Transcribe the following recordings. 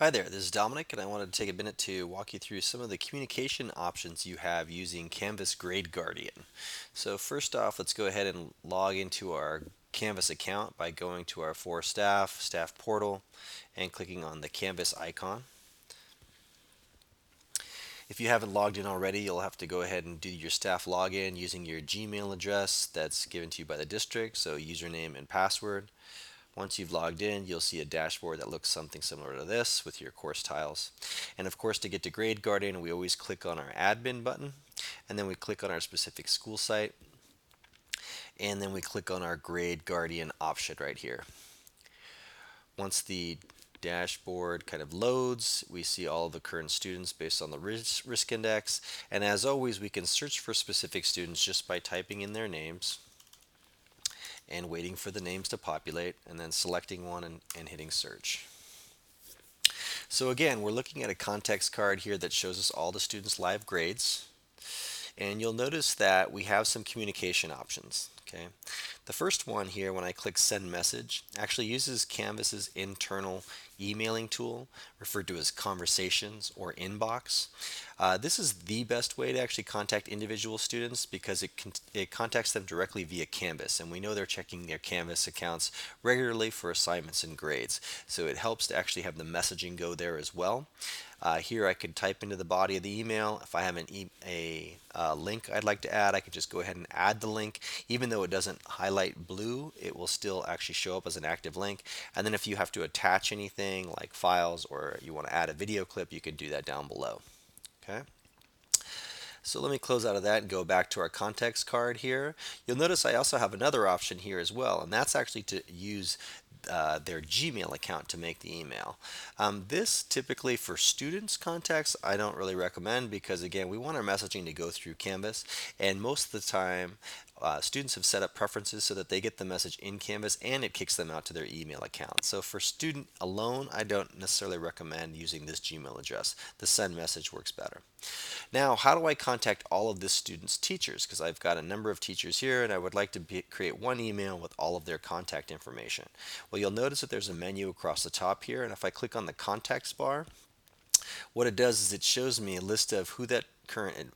Hi there, this is Dominic, and I wanted to take a minute to walk you through some of the communication options you have using Canvas Grade Guardian. So first off, let's go ahead and log into our Canvas account by going to our For Staff portal, and clicking on the Canvas icon. If you haven't logged in already, you'll have to go ahead and do your staff login using your Gmail address that's given to you by the district, so username and password. Once you've logged in, you'll see a dashboard that looks something similar to this with your course tiles. And of course, to get to Grade Guardian, we always click on our admin button, and then we click on our specific school site, and then we click on our Grade Guardian option right here. Once the dashboard kind of loads, we see all of the current students based on the risk index. And as always, we can search for specific students just by typing in their names and waiting for the names to populate, and then selecting one and hitting search. So again, we're looking at a context card here that shows us all the students' live grades. And you'll notice that we have some communication options. Okay, the first one here, when I click send message, actually uses Canvas's internal emailing tool referred to as conversations or inbox. This is the best way to actually contact individual students because it contacts them directly via Canvas, and we know they're checking their Canvas accounts regularly for assignments and grades, so it helps to actually have the messaging go there as well. Here I could type into the body of the email. If I have a link I'd like to add, I could just go ahead and add the link. Even though it doesn't highlight blue, it will still actually show up as an active link. And then if you have to attach anything like files or you want to add a video clip, you can do that down below. Okay. So let me close out of that and go back to our context card here. You'll notice I also have another option here as well, and that's actually to use their Gmail account to make the email. This typically for students contacts I don't really recommend because again we want our messaging to go through Canvas, and most of the time students have set up preferences so that they get the message in Canvas and it kicks them out to their email account. So for student alone, I don't necessarily recommend using this Gmail address. The send message works better. Now, how do I contact all of this student's teachers? Because I've got a number of teachers here and I would like to create one email with all of their contact information. Well, you'll notice that there's a menu across the top here, and if I click on the contacts bar, what it does is it shows me a list of who that current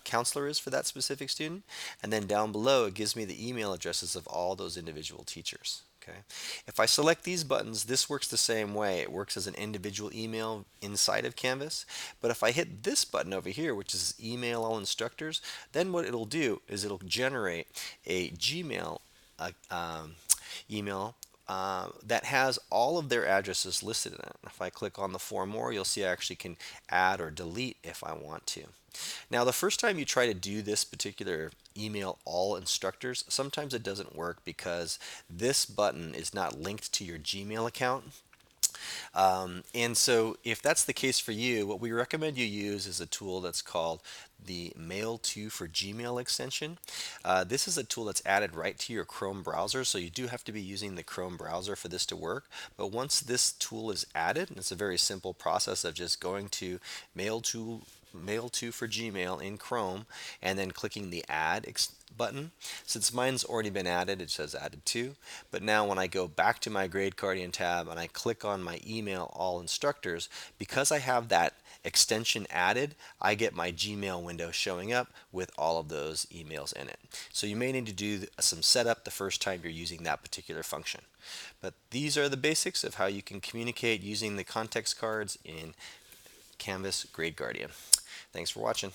counselor is for that specific student, and then down below it gives me the email addresses of all those individual teachers. Okay. If I select these buttons, this works the same way. It works as an individual email inside of Canvas. But if I hit this button over here, which is email all instructors, then what it'll do is it'll generate a Gmail email that has all of their addresses listed in it. If I click on the For More, you'll see I actually can add or delete if I want to. Now, the first time you try to do this particular email all instructors, sometimes it doesn't work because this button is not linked to your Gmail account. And so if that's the case for you, what we recommend you use is a tool that's called the Mail to for Gmail extension. This is a tool that's added right to your Chrome browser, so you do have to be using the Chrome browser for this to work. But once this tool is added, and it's a very simple process of just going to Mail to for Gmail in Chrome and then clicking the add button. Since mine's already been added, it says added to. But now when I go back to my Grade Guardian tab and I click on my email all instructors, because I have that extension added, I get my Gmail window showing up with all of those emails in it. So you may need to do some setup the first time you're using that particular function. But these are the basics of how you can communicate using the context cards in Canvas Grade Guardian. Thanks for watching.